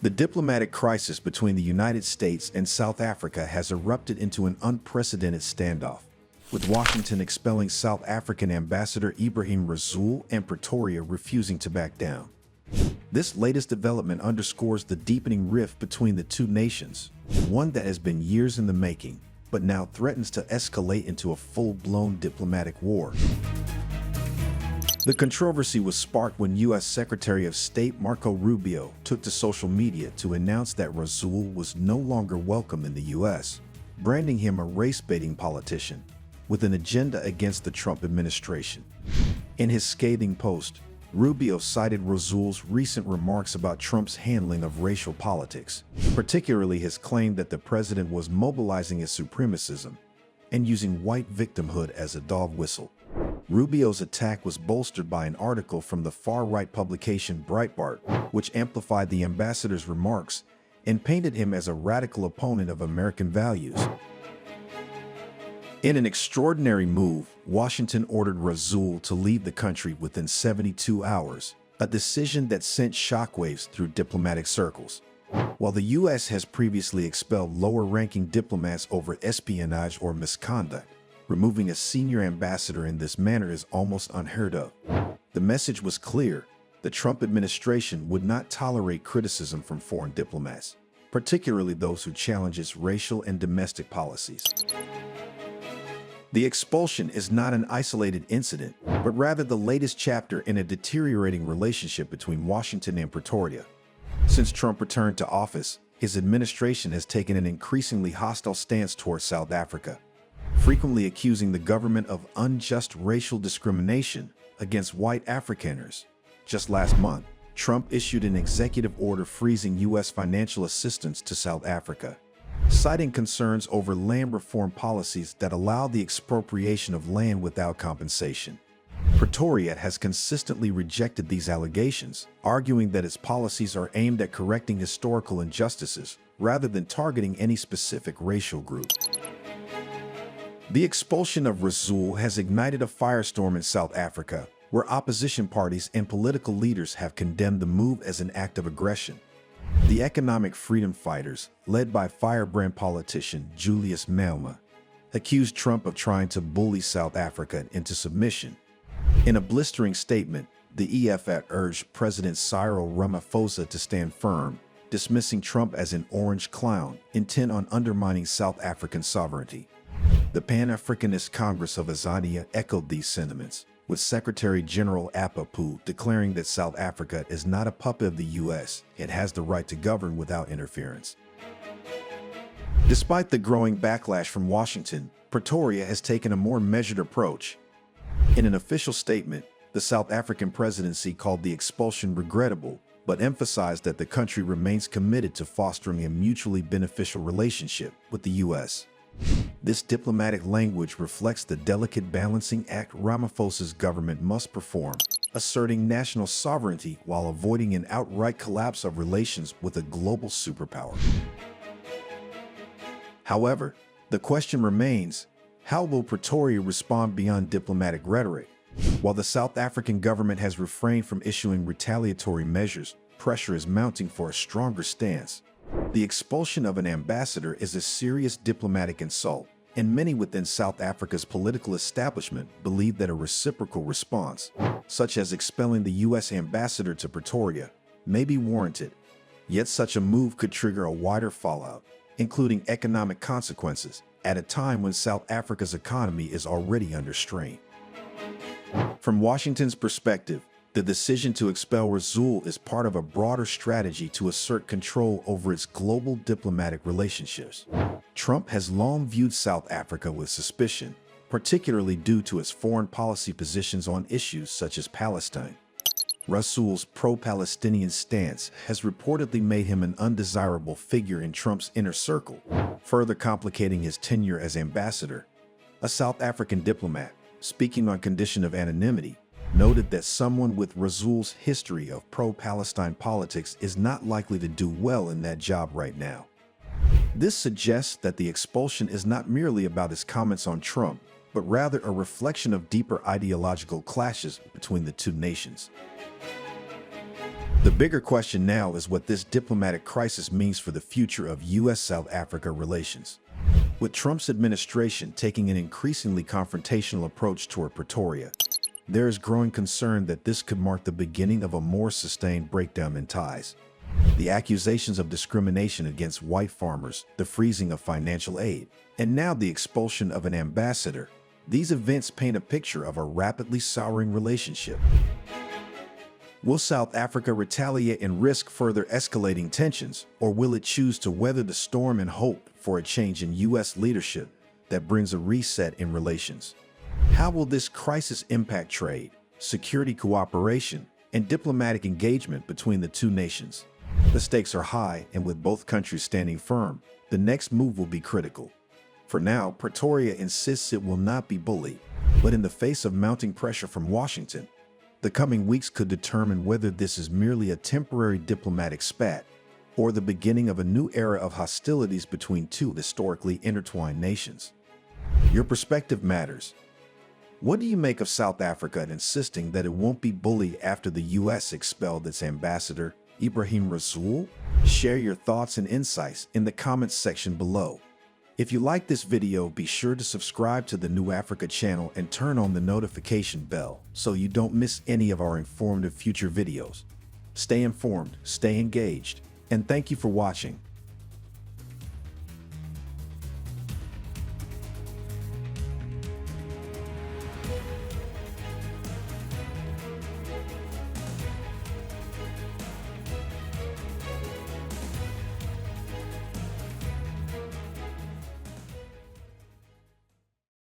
The diplomatic crisis between the United States and South Africa has erupted into an unprecedented standoff, with Washington expelling South African Ambassador Ebrahim Rasool and Pretoria refusing to back down. This latest development underscores the deepening rift between the two nations, one that has been years in the making, but now threatens to escalate into a full-blown diplomatic war. The controversy was sparked when U.S. Secretary of State Marco Rubio took to social media to announce that Rasool was no longer welcome in the U.S., branding him a race-baiting politician with an agenda against the Trump administration. In his scathing post, Rubio cited Rasool's recent remarks about Trump's handling of racial politics, particularly his claim that the president was mobilizing his supremacism and using white victimhood as a dog whistle. Rubio's attack was bolstered by an article from the far-right publication Breitbart, which amplified the ambassador's remarks and painted him as a radical opponent of American values. In an extraordinary move, Washington ordered Rasool to leave the country within 72 hours, a decision that sent shockwaves through diplomatic circles. While the U.S. has previously expelled lower-ranking diplomats over espionage or misconduct, removing a senior ambassador in this manner is almost unheard of. The message was clear: the Trump administration would not tolerate criticism from foreign diplomats, particularly those who challenge its racial and domestic policies. The expulsion is not an isolated incident, but rather the latest chapter in a deteriorating relationship between Washington and Pretoria. Since Trump returned to office, his administration has taken an increasingly hostile stance towards South Africa, frequently accusing the government of unjust racial discrimination against white Afrikaners. Just last month, Trump issued an executive order freezing U.S. financial assistance to South Africa, citing concerns over land reform policies that allow the expropriation of land without compensation. Pretoria has consistently rejected these allegations, arguing that its policies are aimed at correcting historical injustices rather than targeting any specific racial group. The expulsion of Rasool has ignited a firestorm in South Africa, where opposition parties and political leaders have condemned the move as an act of aggression. The economic freedom fighters, led by firebrand politician Julius Malema, accused Trump of trying to bully South Africa into submission. In a blistering statement, the EFF urged President Cyril Ramaphosa to stand firm, dismissing Trump as an orange clown intent on undermining South African sovereignty. The Pan-Africanist Congress of Azania echoed these sentiments, with Secretary General Apapu declaring that South Africa is not a puppet of the U.S. It has the right to govern without interference. Despite the growing backlash from Washington, Pretoria has taken a more measured approach. In an official statement, the South African presidency called the expulsion regrettable, but emphasized that the country remains committed to fostering a mutually beneficial relationship with the U.S. This diplomatic language reflects the delicate balancing act Ramaphosa's government must perform, asserting national sovereignty while avoiding an outright collapse of relations with a global superpower. However, the question remains, how will Pretoria respond beyond diplomatic rhetoric? While the South African government has refrained from issuing retaliatory measures, pressure is mounting for a stronger stance. The expulsion of an ambassador is a serious diplomatic insult, and many within South Africa's political establishment believe that a reciprocal response, such as expelling the U.S. ambassador to Pretoria, may be warranted. Yet such a move could trigger a wider fallout, including economic consequences, at a time when South Africa's economy is already under strain. From Washington's perspective, the decision to expel Rasool is part of a broader strategy to assert control over its global diplomatic relationships. Trump has long viewed South Africa with suspicion, particularly due to its foreign policy positions on issues such as Palestine. Rasool's pro-Palestinian stance has reportedly made him an undesirable figure in Trump's inner circle, further complicating his tenure as ambassador. A South African diplomat, speaking on condition of anonymity, noted that someone with Rasool's history of pro-Palestine politics is not likely to do well in that job right now. This suggests that the expulsion is not merely about his comments on Trump, but rather a reflection of deeper ideological clashes between the two nations. The bigger question now is what this diplomatic crisis means for the future of U.S.-South Africa relations. With Trump's administration taking an increasingly confrontational approach toward Pretoria, there is growing concern that this could mark the beginning of a more sustained breakdown in ties. The accusations of discrimination against white farmers, the freezing of financial aid, and now the expulsion of an ambassador. These events paint a picture of a rapidly souring relationship. Will South Africa retaliate and risk further escalating tensions, or will it choose to weather the storm and hope for a change in U.S. leadership that brings a reset in relations? How will this crisis impact trade, security cooperation, and diplomatic engagement between the two nations? The stakes are high, and with both countries standing firm, the next move will be critical. For now, Pretoria insists it will not be bullied, but in the face of mounting pressure from Washington, the coming weeks could determine whether this is merely a temporary diplomatic spat or the beginning of a new era of hostilities between two historically intertwined nations. Your perspective matters. What do you make of South Africa insisting that it won't be bullied after the U.S. expelled its ambassador, Ebrahim Rasool? Share your thoughts and insights in the comments section below. If you like this video, be sure to subscribe to the New Africa channel and turn on the notification bell so you don't miss any of our informative future videos. Stay informed, stay engaged, and thank you for watching.